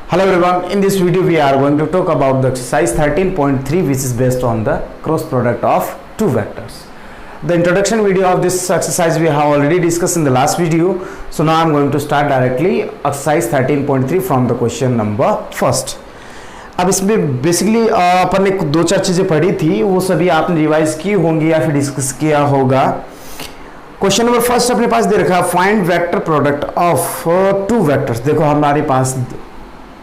Hello everyone, in this video we are going to talk about the exercise 13.3 which is based on the cross product of two vectors. The introduction video of this exercise we have already discussed in the last video. So now I am going to start directly exercise 13.3 from the question number first. अब इसमें basically अपन ने दो चार चीज़ें पढ़ी थी, वो सभी आपने रिवाइज की होंगी या फिर डिस्कस किया होगा. क्वेश्चन नंबर फर्स्ट अपने पास दे रखा है find vector product of two vectors. देखो हमारे पास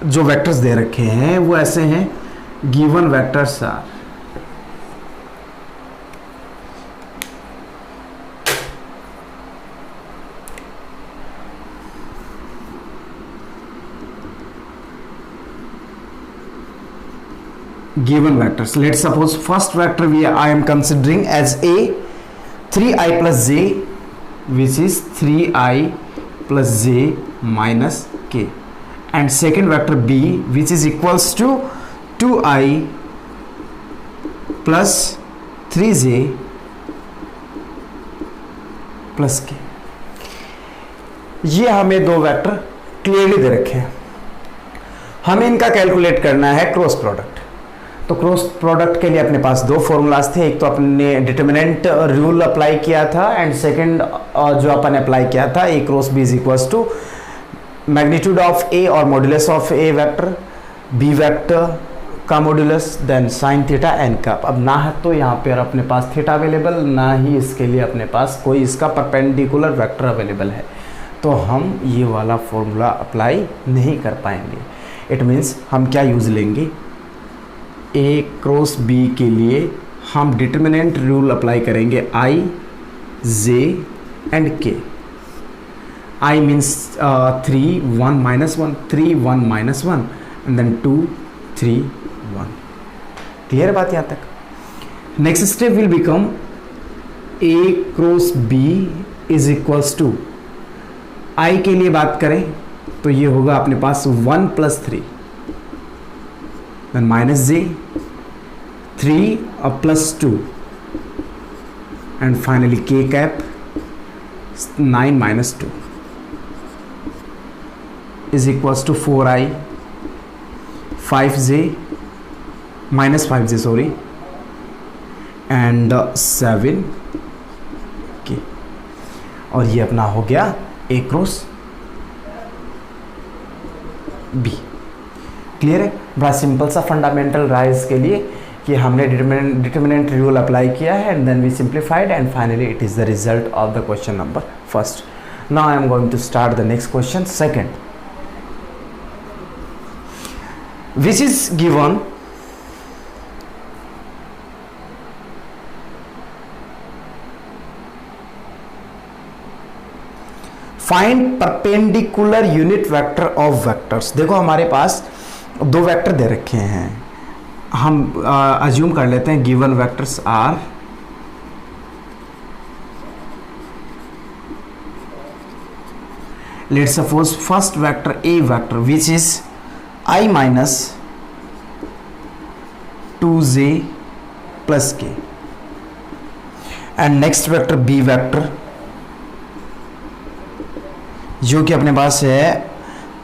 जो वेक्टर्स दे रखे हैं वो ऐसे हैं, given vectors are given vectors. Let's suppose first vector I am considering as a 3i plus j, which is 3i plus j minus k, and second vector b which is equals to 2i plus 3j plus k. ये हमें दो vector clearly दे रखे हैं. हमें इनका calculate करना है cross product. तो क्रॉस प्रोडक्ट के लिए अपने पास दो फॉर्मूलाज थे. एक तो अपने डिटर्मिनेंट रूल अप्लाई किया था एंड सेकंड जो अपन अप्लाई किया था A cross B is equals to magnitude of A और modulus of A vector, B vector का modulus, then sine theta n का. अब ना है तो यहाँ पर अपने पास थीटा अवेलेबल, ना ही इसके लिए अपने पास कोई इसका परपेंडिकुलर वेक्टर अवेलेबल है, तो हम ये वाला फॉर्मूला अप्लाई नहीं कर पाएंगे. इट मीन्स हम क्या यूज़ लेंगे, ए क्रॉस बी के लिए हम डिटर्मिनेंट रूल अप्लाई करेंगे आई, J and K. I means 3 1 minus 1, 3 1 minus 1 and then 2 3 1. Clear बात यहाँ तक. Next step will become A cross B is equals to, I के लिए बात करें तो ये होगा अपने पास 1 plus 3 then minus j, 3 plus 2 and finally k cap 9 minus 2 is equals to 4i 5j minus 5j sorry and 7k. और ये अपना हो गया a क्रॉस b. क्लियर है. बड़ा सिंपल सा फंडामेंटल रहा है इसके लिए कि हमने डिटर्मिनेंट रूल अप्लाई किया है and then we simplified and finally it is the result of the question number first. Now I am going to start the next question second, which is given find perpendicular unit vector of vectors. देखो हमारे पास दो vector दे रखे हैं, हम assume कर लेते हैं given vectors are let's suppose first vector A vector which is i minus 2j plus k and next vector b vector जो कि अपने पास है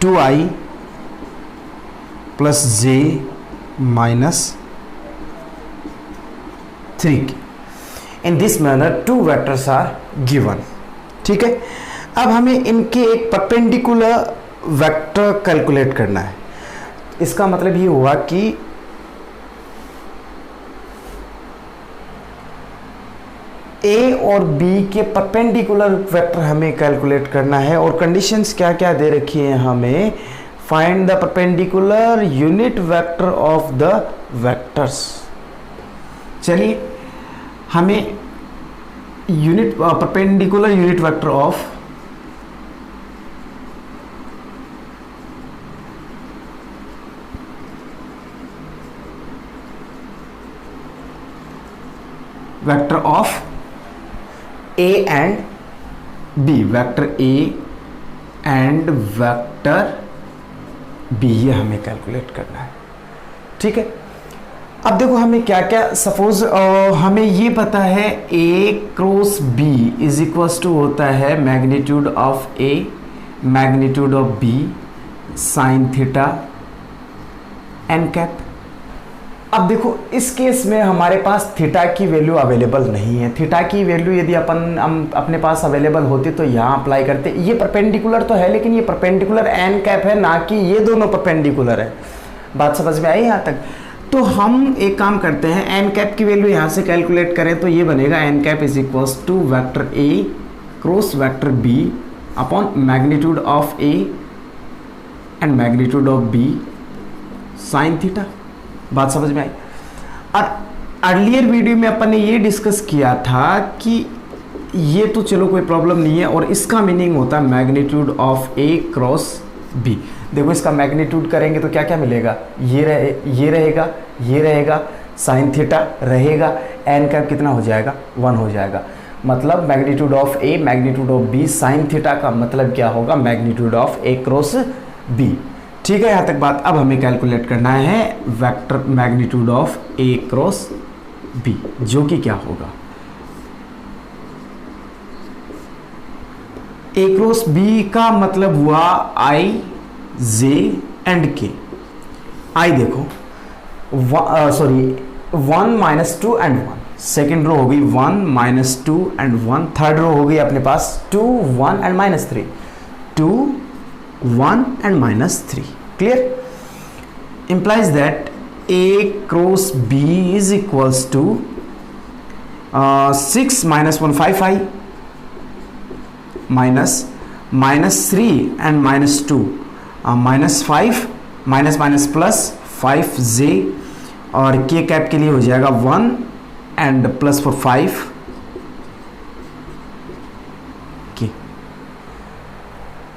2i plus j minus 3k. in this manner two vectors are given. ठीक है. अब हमें इनके एक परपेंडिकुलर वेक्टर कैलकुलेट करना है. इसका मतलब ये हुआ कि ए और बी के परपेंडिकुलर वेक्टर हमें कैलकुलेट करना है. और कंडीशंस क्या क्या दे रखी हैं हमें, find the perpendicular unit vector of the vectors. चलिए हमें unit perpendicular unit vector of vector of A and B, vector A and vector B, ये हमें कैलकुलेट करना है. ठीक है. अब देखो हमें क्या क्या, सपोज हमें ये पता है A cross B is equals to होता है magnitude of A magnitude of B sine theta n cap. अब देखो इस केस में हमारे पास थीटा की वैल्यू अवेलेबल नहीं है। थीटा की वैल्यू यदि हम अपने पास अवेलेबल होती तो यहाँ अप्लाई करते। ये परपेंडिकुलर तो है लेकिन ये परपेंडिकुलर एन कैप है, ना कि ये दोनों परपेंडिकुलर है। बात समझ में आई यहाँ तक? तो हम एक काम करते हैं, एन कैप की वैल्यू यहाँ से कैलकुलेट करें तो ये बनेगा n cap is equals to vector A cross vector B upon magnitude of A and magnitude of B sine theta. बात समझ में आई? और अर्लियर वीडियो में अपन ने ये डिस्कस किया था कि ये तो चलो कोई प्रॉब्लम नहीं है, और इसका मीनिंग होता है magnitude of A cross B. देखो इसका मैग्नीट्यूड करेंगे तो क्या क्या मिलेगा, ये रहेगा, ये रहेगा, साइन थीटा रहेगा, एन कैप कितना हो जाएगा, 1 हो जाएगा। मतलब magnitude of A magnitude of B sine theta का मतलब क्या होगा, magnitude of A cross B. ठीक है यहाँ तक बात। अब हमें कैलकुलेट करना है vector magnitude of A cross B, जो कि क्या होगा, ए क्रॉस बी का मतलब हुआ आई जे एंड के। आई देखो 1 माइनस 2 एंड 1, सेकेंड रो हो गई 1 माइनस 2 एंड 1, थर्ड रो हो गई अपने पास 2 1 and minus 3, 2 1 and minus 3. Clear? Implies that A cross B is equals to 6 minus 1 5 minus 3 and minus 2 minus 5 minus plus 5j और K cap के लिए हो जाएगा 1 and plus for 5 K।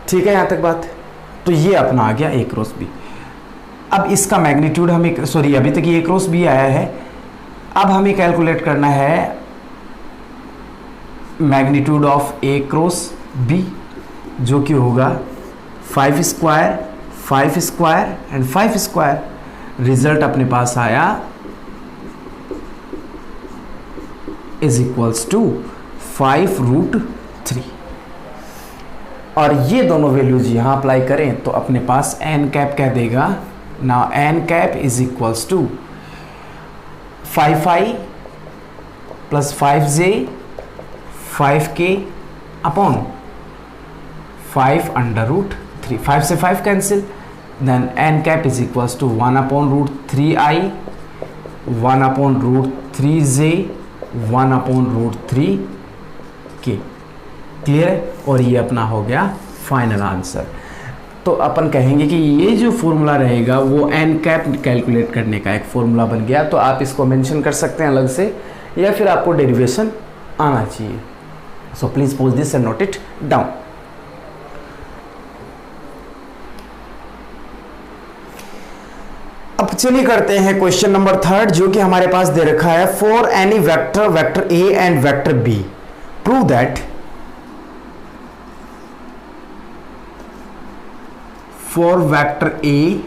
ठीक है यहाँ तक बात। तो ये अपना आ गया ए क्रॉस बी। अब इसका मैग्नीट्यूड हमें अभी तक ये ए क्रॉस बी आया है। अब हमें कैलकुलेट करना है magnitude of A cross B, जो कि होगा 5 square 5 square and 5 square. Result अपने पास आया इज इक्वल्स टू 5√3। और ये दोनों वैल्यूज यहाँ अप्लाई करें तो अपने पास एन कैप क्या देगा ना, N cap is equals to 5i plus 5j 5k upon 5√3। 5 से 5 cancel, then N cap is equals to 1/√3i 1/√3j 1/√3k। Clear है? और ये अपना हो गया फाइनल आंसर। तो अपन कहेंगे कि ये जो फॉर्मूला रहेगा वो एन कैप कैलकुलेट करने का एक फॉर्मूला बन गया। तो आप इसको मेंशन कर सकते हैं अलग से, या फिर आपको डेरिवेशन आना चाहिए। So please pose this and note it down. अब चलिए करते हैं क्वेश्चन नंबर 3, जो कि हमारे पास दे रखा है for any vector vector A and vector B prove that for vector A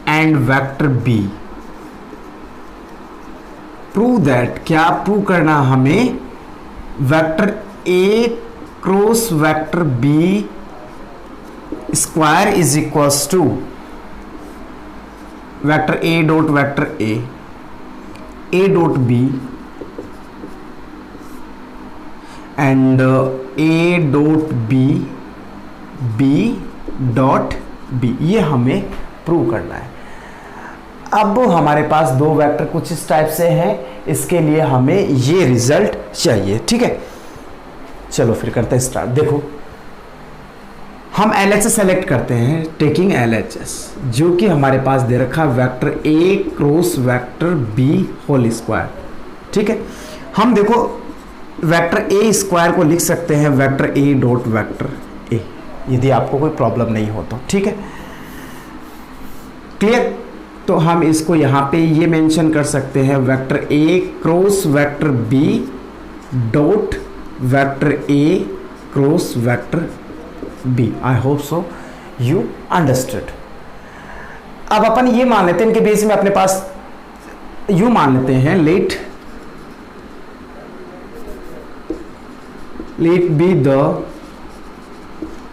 and vector B, prove that, क्या प्रूव करना हमें, vector A cross vector B square is equals to vector A dot vector A dot B and A dot B dot B. ये हमें prove करना है। अब हमारे पास दो वेक्टर कुछ इस टाइप से हैं, इसके लिए हमें ये रिजल्ट चाहिए। ठीक है, चलो फिर करते हैं स्टार्ट। देखो हम LHS सेलेक्ट करते हैं, टेकिंग LHS, जो कि हमारे पास दे रखा vector A cross vector B whole square. ठीक है, हम देखो वेक्टर A स्क्वायर को लिख सकते हैं vector A dot vector A, यदि आपको कोई प्रॉब्लम नहीं हो तो। ठीक है, क्लियर? तो हम इसको यहाँ पे ये मेंशन कर सकते हैं vector A cross vector B dot vector A cross vector B। I hope so you understood. अब अपन ये मान लेते हैं, इनके बेस में अपने पास यू मान लेते हैं, let be the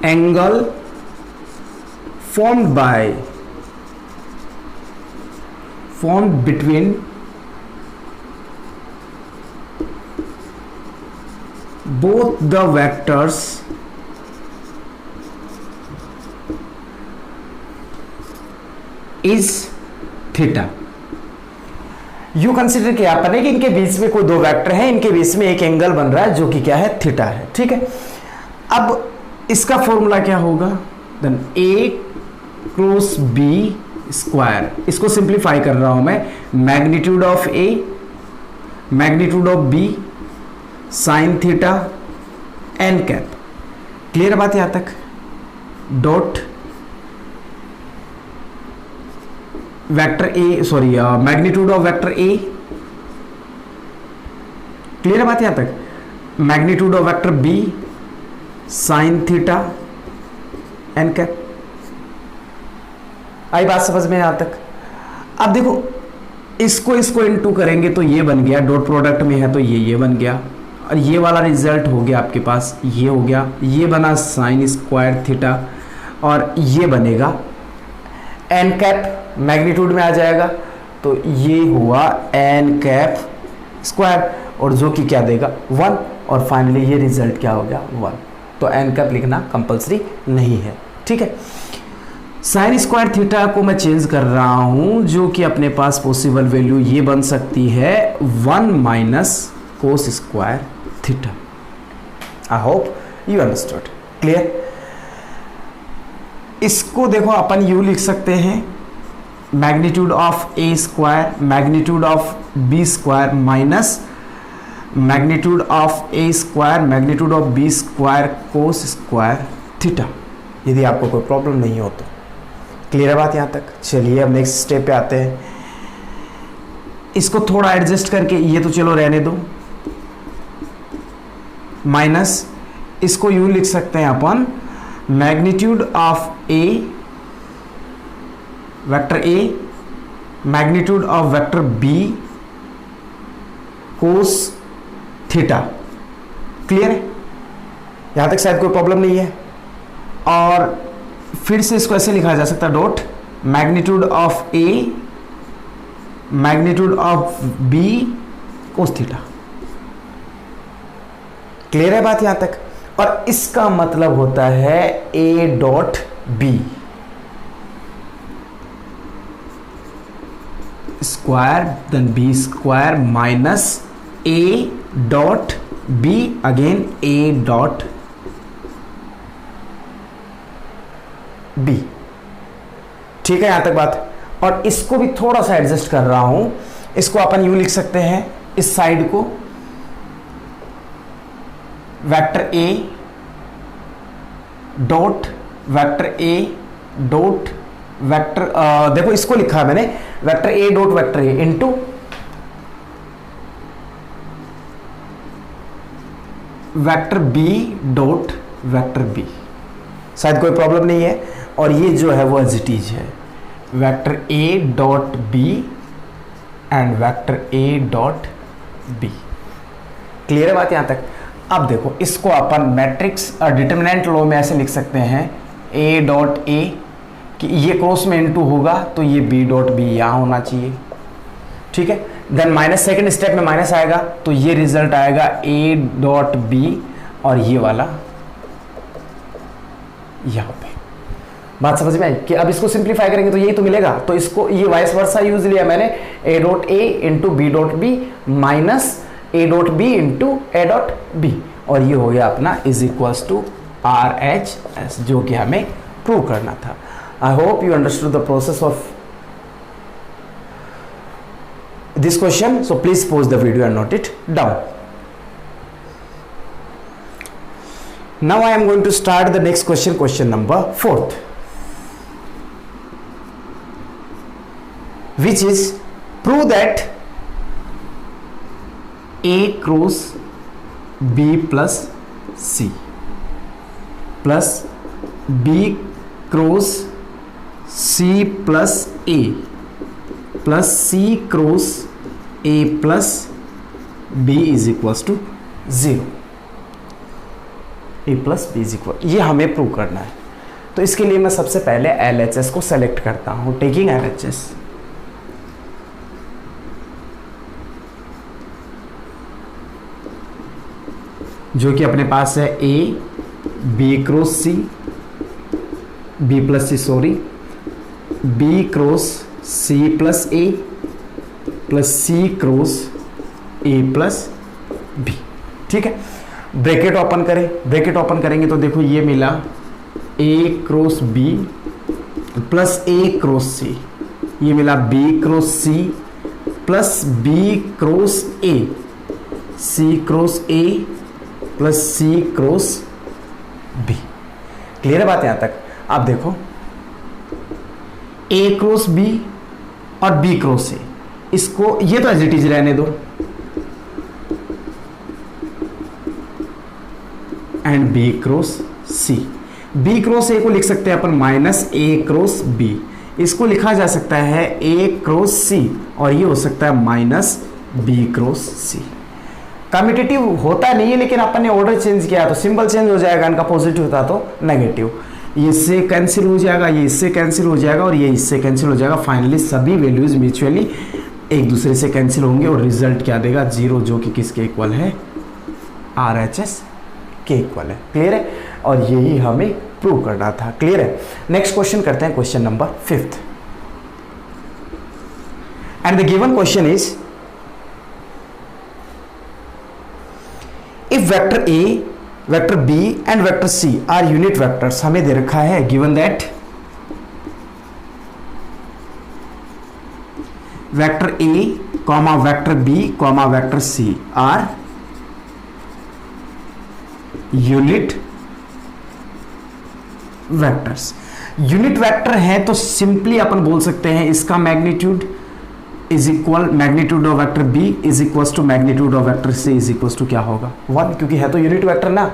angle formed by formed between both the vectors is theta. यू कंसिडर किया आपने कि इनके बीच में कोई दो वेक्टर है, इनके बीच में एक एंगल बन रहा है जो कि क्या है, थीटा है। ठीक है, अब इसका फॉर्मूला क्या होगा, then A cross B square, इसको सिंप्लीफाई कर रहा हूं मैं, magnitude of A magnitude of B sine theta n cap. Clear बात यहां तक, dot vector A, sorry magnitude of vector A, clear बात यहां तक, magnitude of vector B sine theta n cap. आई बात समझ में यहां तक। अब देखो इसको इनटू करेंगे तो ये बन गया, डॉट प्रोडक्ट में है तो ये बन गया, और ये वाला रिजल्ट हो गया आपके पास, ये हो गया, ये बना साइन स्क्वायर थीटा, और ये बनेगा एन कैप, मैग्नीट्यूड में आ जाएगा तो ये हुआ एन कैप स्क्वायर, और जो कि क्या देगा 1, और फाइनली ये रिजल्ट क्या हो गया 1। तो एन कैप लिखना कंपलसरी नहीं है। ठीक है, साइन स्क्वायर थीटा को मैं चेंज कर रहा हूं, जो कि अपने पास पॉसिबल वैल्यू ये बन सकती है 1 minus cos square theta. I hope you understood. Clear, इसको देखो अपन यू लिख सकते हैं, magnitude of A square magnitude of B square minus magnitude of A square magnitude of B square cos square theta, यदि आपको कोई प्रॉब्लम नहीं हो तो। क्लियर है बात यहाँ तक। चलिए अब नेक्स्ट स्टेप पे आते हैं, इसको थोड़ा एडजस्ट करके, ये तो चलो रहने दो, माइनस इसको यूं लिख सकते हैं अपन, magnitude of A vector A magnitude of vector B cos theta. Clear है, यहां तक शायद कोई प्रॉब्लम नहीं है। और फिर से इसको ऐसे लिखा जा सकता है, dot magnitude of A magnitude of B cos theta. Clear है बात यहां तक। और इसका मतलब होता है A dot B square then B square minus A dot B again A dot B. ठीक है यहां तक बात। और इसको भी थोड़ा सा एडजस्ट कर रहा हूं, इसको अपन यूं लिख सकते हैं, इस साइड को vector A dot vector A dot vector, देखो इसको लिखा है मैंने, vector A dot vector A into vector B dot vector B. शायद कोई प्रॉब्लम नहीं है। और ये जो है वो एज इट इज है, vector A dot B and vector A dot B. Clear है बात यहां तक। अब देखो इसको अपन मैट्रिक्स डिटरमिनेंट लॉ में ऐसे लिख सकते हैं, ए डॉट ए कि ये क्रॉस में इनटू होगा तो ये बी डॉट बी यहां होना चाहिए। ठीक है, देन माइनस, सेकंड स्टेप में माइनस आएगा तो ये रिजल्ट आएगा ए डॉट बी, और ये वाला यहां पे। बात समझ में आई कि अब इसको सिंप्लीफाई करेंगे तो यही तो मिलेगा। तो इसको ये वाइस वर्सा यूज लिया मैंने, A dot A into B dot B minus A dot B into A dot B, और ये हो गया अपना is equals to R H S, जो कि हमें प्रूव करना था। I hope you understood the process of this question, so please pause the video and note it down. Now I am going to start the next question, question number 4th, which is prove that A cross B plus C plus B cross C plus A plus C cross A plus B is equals to 0. A plus B is equal, ये हमें prove करना है। तो इसके लिए मैं सबसे पहले LHS को सेलेक्ट करता हूँ, टेकिंग LHS। जो कि अपने पास है A B cross C, B plus C sorry, B cross C plus A plus C cross A plus B. ठीक है, ब्रैकेट ओपन करें, ब्रैकेट ओपन करेंगे तो देखो ये मिला A cross B plus A cross C, ये मिला B cross C plus B cross A, C cross A plus C cross B. Clear है बात यहां तक? आप देखो ए क्रॉस बी और बी क्रॉस ए, इसको ये तो एज इट इज रहने दो and B cross C. B cross A को लिख सकते हैं अपन माइनस ए क्रॉस बी, इसको लिखा जा सकता है ए क्रॉस सी और ये हो सकता है माइनस बी क्रॉस सी। कम्यूटेटिव होता नहीं है लेकिन अपन ने ऑर्डर चेंज किया तो सिंबल चेंज हो जाएगा, इनका पॉजिटिव था तो नेगेटिव, ये इससे कैंसिल हो जाएगा, ये इससे कैंसिल हो जाएगा और ये इससे कैंसिल हो जाएगा। फाइनली सभी वैल्यूज म्यूचुअली एक दूसरे से कैंसिल होंगे और रिजल्ट क्या देगा? जीरो, जो कि किसके इक्वल है? RHS के इक्वल है। क्लियर है? और यही हमें प्रूव करना था। क्लियर है? नेक्स्ट क्वेश्चन करते हैं, question number 5th and the given question is if vector A, vector B and vector C are unit vectors. हमें दे रखा है given that vector A comma vector B comma vector C are unit vectors. Unit vector है तो simply अपन बोल सकते हैं इसका magnitude is equal, magnitude of vector B is equal to magnitude of vector C is equal to क्या होगा? 1, क्योंकि है तो यूनिट वेक्टर ना।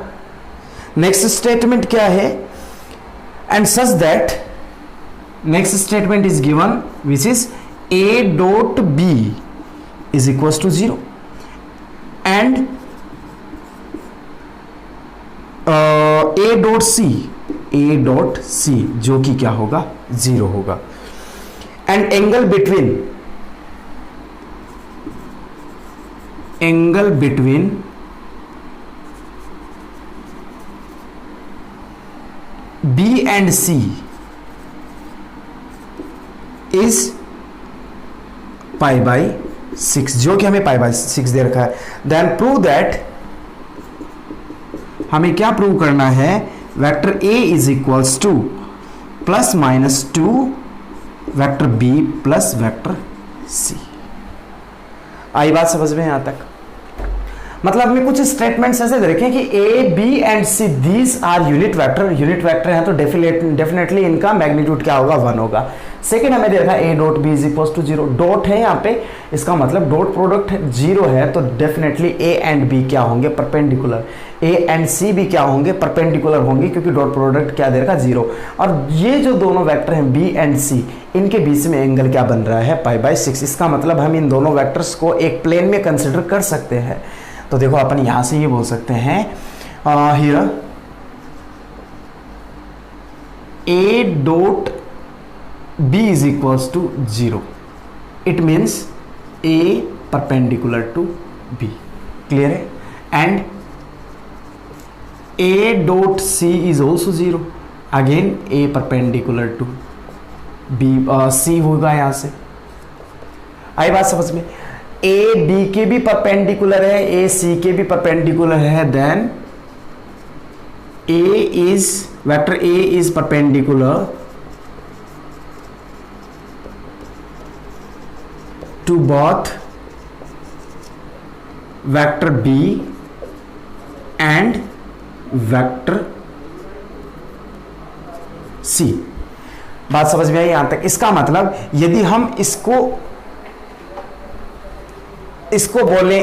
नेक्स्ट स्टेटमेंट क्या है? And such that next statement is given which is a dot b is equals to 0 and a dot c जो कि क्या होगा? 0 होगा। And angle between b and c is pi by 6, जो कि हमें पाई बाई 6 दे रखा है। देन प्रूव दैट, हमें क्या प्रूव करना है? Vector A is equals to plus minus 2 vector B plus vector C. आई बात समझ में यहां तक? मतलब हमें कुछ स्टेटमेंट्स ऐसे दे रखे हैं कि A B and C these are unit vector. Unit vector है तो डेफिनेटली इनका मैग्नीट्यूड क्या होगा? 1 होगा। सेकेंड हमें दे रखा है A dot B is equal to 0, dot है यहाँ पे, इसका मतलब डॉट प्रोडक्ट 0 है तो डेफिनेटली ए एंड बी क्या होंगे? परपेंडिकुलर। ए एंड सी भी क्या होंगे? परपेंडिकुलर होंगे, क्योंकि डॉट प्रोडक्ट क्या दे रखा? 0। और ये जो दोनों वेक्टर हैं बी एंड सी, इनके बीच में एंगल क्या बन रहा है? Pi by 6। इसका मतलब हम इन दोनों वेक्टर्स को एक प्लेन में कंसिडर कर सकते हैं। तो देखो अपन यहां से ये बोल सकते हैं here A dot b is equals to 0. It means a perpendicular to b. Clear है? And a dot c is also 0. Again a perpendicular to b, c होगा यहां से। आई बात समझ में? a b के भी परपेंडिकुलर है, a c के भी परपेंडिकुलर है। Then vector a is perpendicular to both vector b and vector c। बात समझ में आई यहां तक? इसका मतलब यदि हम इसको बोले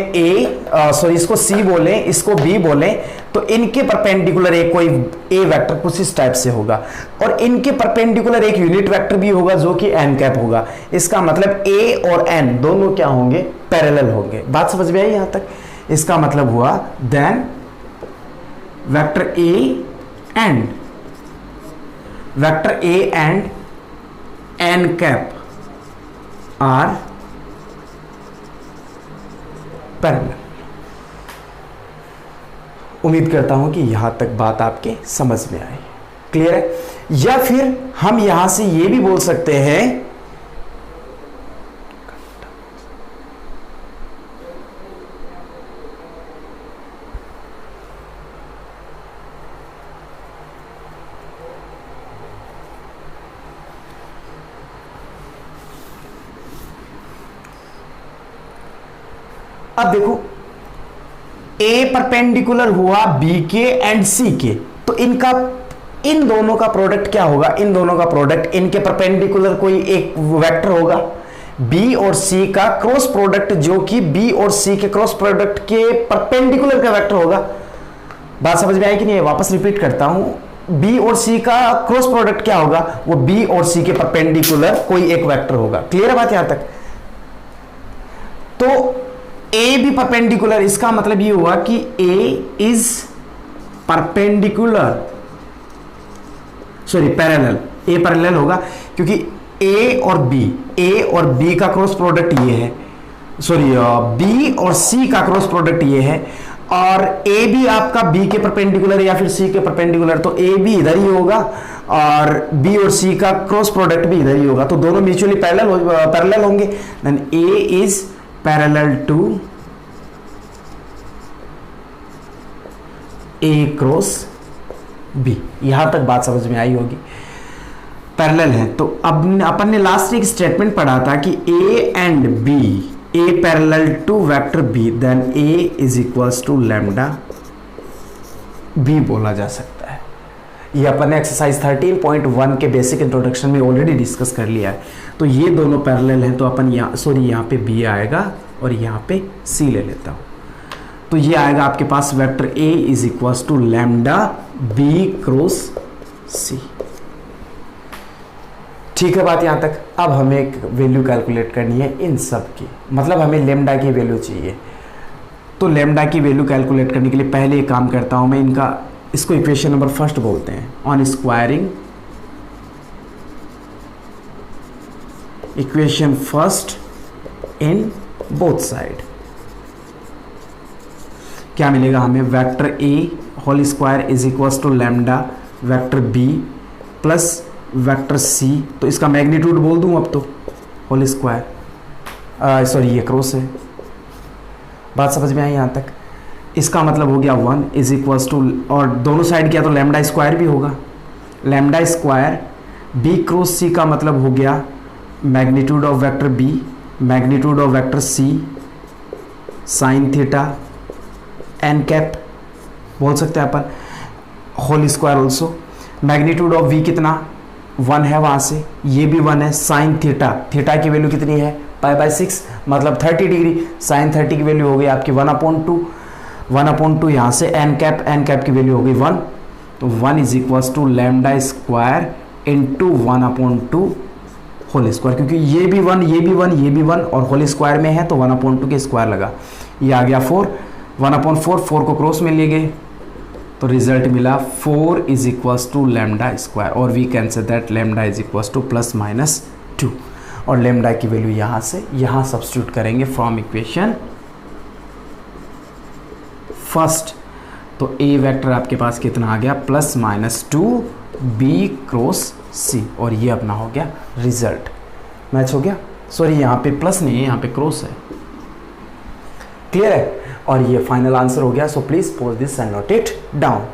इसको c बोले, इसको b बोले, तो इनके परपेंडिकुलर एक कोई a वेक्टर कुछ इस टाइप से होगा और इनके परपेंडिकुलर एक यूनिट वेक्टर भी होगा जो कि n कैप होगा। इसका मतलब a और n दोनों क्या होंगे? पैरेलल होंगे। बात समझ में आई यहां तक? इसका मतलब हुआ then vector a and n cap are parallel. उम्मीद करता हूं कि यहां तक बात आपके समझ में आई, क्लियर है। या फिर हम यहां से ये भी बोल सकते हैं अब देखो ए परपेंडिकुलर हुआ बी के एंड सी के, तो इन दोनों का प्रोडक्ट क्या होगा, इन दोनों का प्रोडक्ट इनके परपेंडिकुलर कोई एक वेक्टर होगा, बी और सी का क्रॉस प्रोडक्ट जो कि बी और सी के क्रॉस प्रोडक्ट के परपेंडिकुलर का वेक्टर होगा। बात समझ में आई कि नहीं, वापस रिपीट करता हूं, बी और सी का क्रॉस प्रोडक्ट क्या होगा, वो बी और सी के परपेंडिकुलर कोई एक वेक्टर होगा। क्लियर है बात यहां तक। तो ए भी परपेंडिकुलर, इसका मतलब ये हुआ कि A is perpendicular, sorry parallel, A parallel होगा क्योंकि ए और बी का क्रॉस प्रोडक्ट ये है, सॉरी बी और सी का क्रॉस प्रोडक्ट ये है, और ए भी आपका बी के परपेंडिकुलर या फिर सी के परपेंडिकुलर, तो ए भी इधर ही होगा और बी और सी का क्रॉस प्रोडक्ट भी इधर ही होगा, तो दोनों म्यूचुअली पैरेलल होंगे। Then A is parallel to A cross B. यहां तक बात समझ में आई होगी, पैरेलल है। तो अब अपन ने लास्ट एक स्टेटमेंट पढ़ा था कि A and B, A parallel to vector B, then A is equals to lambda B बोला जा सकता है। ये अपन ने एक्सरसाइज 13.1 के बेसिक इंट्रोडक्शन में ऑलरेडी डिस्कस कर लिया है। तो ये दोनों पैरेलल हैं, तो अपन यहाँ पे बी आएगा और यहाँ पे सी ले लेता हूँ, तो ये आएगा आपके पास vector A is equals to lambda B cross C. ठीक है बात यहां तक। अब हमें एक वैल्यू कैलकुलेट करनी है इन सब की, मतलब हमें लैम्डा की वैल्यू चाहिए। तो लैम्डा की वैल्यू कैलकुलेट करने के लिए पहले एक काम करता हूं मैं, इसको इक्वेशन नंबर फर्स्ट बोलते हैं, on squaring equation first in both side क्या मिलेगा हमें, vector A whole square is equals to lambda vector B plus vector C, तो इसका मैग्नीट्यूड बोल दूं अब तो होल स्क्वायर, सॉरी ये क्रॉस है। बात समझ में आई यहाँ तक। इसका मतलब हो गया 1 इज इक्वल्स टू, और दोनों साइड किया तो लैम्डा स्क्वायर भी होगा, lambda square B cross C का मतलब हो गया magnitude of vector B magnitude of vector C sine theta n cap बोल सकते हैं अपन, whole square also. Magnitude of V कितना 1 है, वहां से ये भी 1 है, साइन थीटा, थीटा की वैल्यू कितनी है π/6 मतलब 30 डिग्री, साइन 30 की वैल्यू हो गई आपकी 1/2 यहाँ से एन कैप की वैल्यू हो गई 1, तो 1 is equals to lambda square into 1/2 whole square, क्योंकि ये भी 1 ये भी 1 ये भी 1 और होल स्क्वायर में है तो 1/2 के स्क्वायर लगा, ये आ गया 4, 1/4 को क्रॉस में ले गए तो रिजल्ट मिला 4 is equals to lambda square, और we can say that lambda is equals to +-2, और लैम्डा की वैल्यू यहाँ से यहाँ सब्स्टिट्यूट करेंगे फ्रॉम इक्वेशन फर्स्ट, तो ए वेक्टर आपके पास कितना आ गया +-2 बी क्रॉस सी, और ये अपना हो गया रिजल्ट, मैच हो गया। सॉरी यहाँ पे प्लस नहीं है, यहाँ पे क्रॉस है, क्लियर है, और ये फाइनल आंसर हो गया। So please post this and note it down.